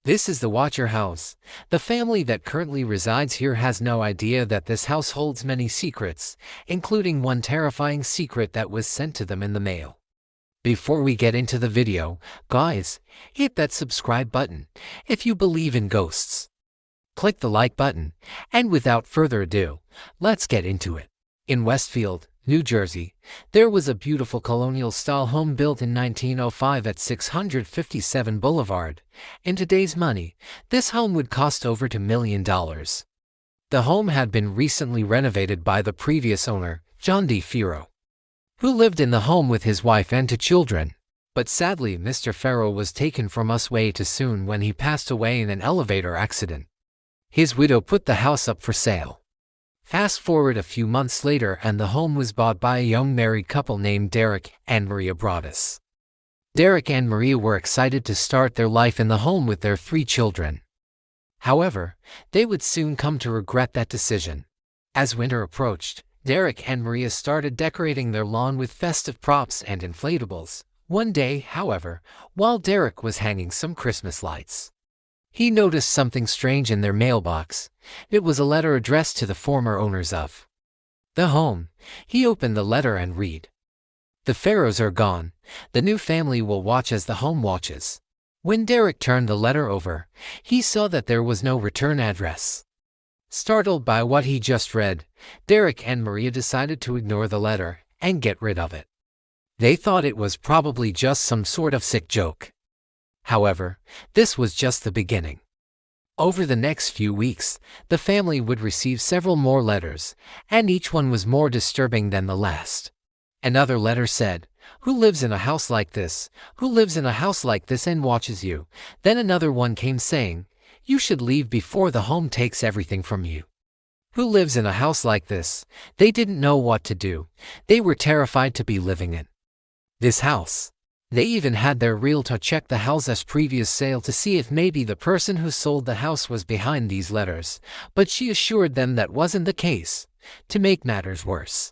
This is the Watcher house. The family that currently resides here has no idea that this house holds many secrets, including one terrifying secret that was sent to them in the mail. Before we get into the video, guys, hit that subscribe button if you believe in ghosts. Click the like button, and without further ado, let's get into it. In Westfield, New Jersey, there was a beautiful colonial-style home built in 1905 at 657 Boulevard. In today's money, this home would cost over $2 million. The home had been recently renovated by the previous owner, John D. Farrow, who lived in the home with his wife and 2 children. But sadly, Mr. Farrow was taken from us way too soon when he passed away in an elevator accident. His widow put the house up for sale. Fast forward a few months later and the home was bought by a young married couple named Derek and Maria Broaddus. Derek and Maria were excited to start their life in the home with their 3 children. However, they would soon come to regret that decision. As winter approached, Derek and Maria started decorating their lawn with festive props and inflatables. One day, however, while Derek was hanging some Christmas lights, he noticed something strange in their mailbox. It was a letter addressed to the former owners of the home. He opened the letter and read, "The Farrows are gone. The new family will watch as the home watches." When Derek turned the letter over, he saw that there was no return address. Startled by what he just read, Derek and Maria decided to ignore the letter and get rid of it. They thought it was probably just some sort of sick joke. However, this was just the beginning. Over the next few weeks, the family would receive several more letters, and each one was more disturbing than the last. Another letter said, "Who lives in a house like this? Who lives in a house like this and watches you?" Then another one came saying, "You should leave before the home takes everything from you." Who lives in a house like this? They didn't know what to do. They were terrified to be living in this house. They even had their realtor check the house's previous sale to see if maybe the person who sold the house was behind these letters, but she assured them that wasn't the case. To make matters worse,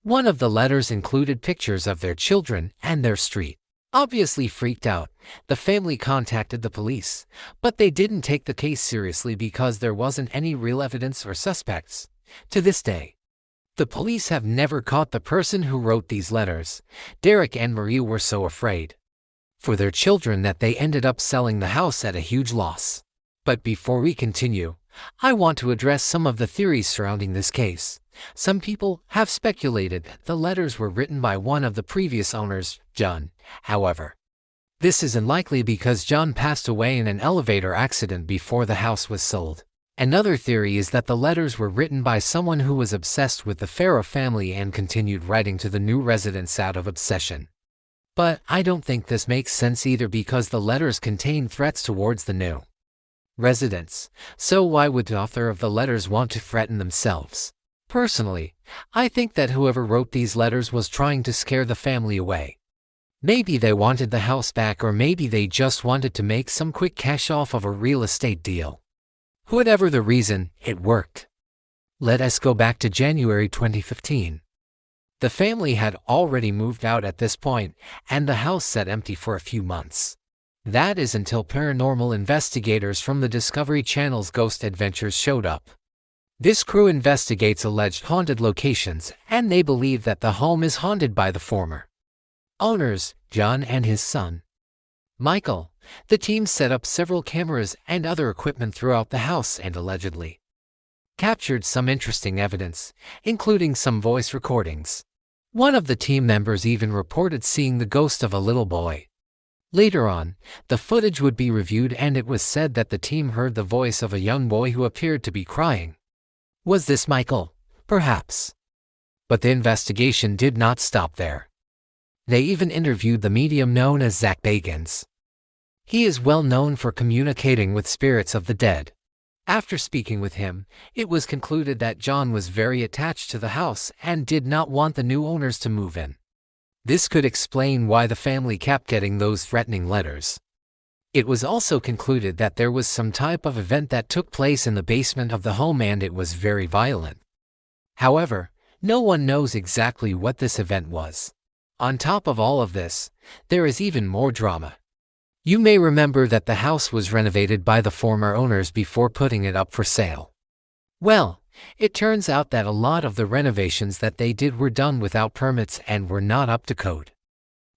one of the letters included pictures of their children and their street. Obviously freaked out, the family contacted the police, but they didn't take the case seriously because there wasn't any real evidence or suspects. To this day, the police have never caught the person who wrote these letters. Derek and Maria were so afraid for their children that they ended up selling the house at a huge loss. But before we continue, I want to address some of the theories surrounding this case. Some people have speculated that the letters were written by one of the previous owners, John. However, this is unlikely because John passed away in an elevator accident before the house was sold. Another theory is that the letters were written by someone who was obsessed with the Farrow family and continued writing to the new residents out of obsession. But I don't think this makes sense either because the letters contain threats towards the new residents. So why would the author of the letters want to threaten themselves? Personally, I think that whoever wrote these letters was trying to scare the family away. Maybe they wanted the house back, or maybe they just wanted to make some quick cash off of a real estate deal. Whatever the reason, it worked. Let us go back to January 2015. The family had already moved out at this point, and the house sat empty for a few months. That is until paranormal investigators from the Discovery Channel's Ghost Adventures showed up. This crew investigates alleged haunted locations, and they believe that the home is haunted by the former owners, John and his son, Michael. The team set up several cameras and other equipment throughout the house and allegedly captured some interesting evidence, including some voice recordings. One of the team members even reported seeing the ghost of a little boy. Later on, the footage would be reviewed and it was said that the team heard the voice of a young boy who appeared to be crying. Was this Michael? Perhaps. But the investigation did not stop there. They even interviewed the medium known as Zach Bagans. He is well known for communicating with spirits of the dead. After speaking with him, it was concluded that John was very attached to the house and did not want the new owners to move in. This could explain why the family kept getting those threatening letters. It was also concluded that there was some type of event that took place in the basement of the home and it was very violent. However, no one knows exactly what this event was. On top of all of this, there is even more drama. You may remember that the house was renovated by the former owners before putting it up for sale. Well, it turns out that a lot of the renovations that they did were done without permits and were not up to code.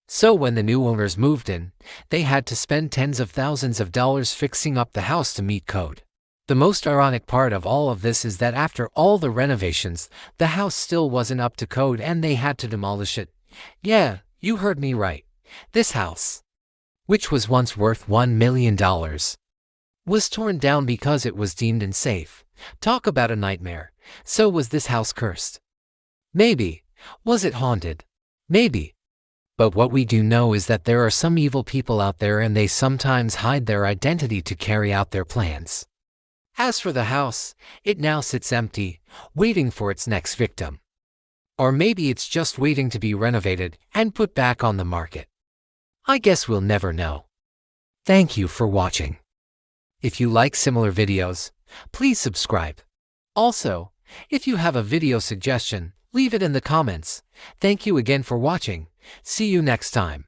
So when the new owners moved in, they had to spend tens of thousands of dollars fixing up the house to meet code. The most ironic part of all of this is that after all the renovations, the house still wasn't up to code and they had to demolish it. Yeah, you heard me right. This house, which was once worth $1 million, was torn down because it was deemed unsafe. Talk about a nightmare. So was this house cursed? Maybe. Was it haunted? Maybe. But what we do know is that there are some evil people out there and they sometimes hide their identity to carry out their plans. As for the house, it now sits empty, waiting for its next victim. Or maybe it's just waiting to be renovated and put back on the market. I guess we'll never know. Thank you for watching. If you like similar videos, please subscribe. Also, if you have a video suggestion, leave it in the comments. Thank you again for watching. See you next time.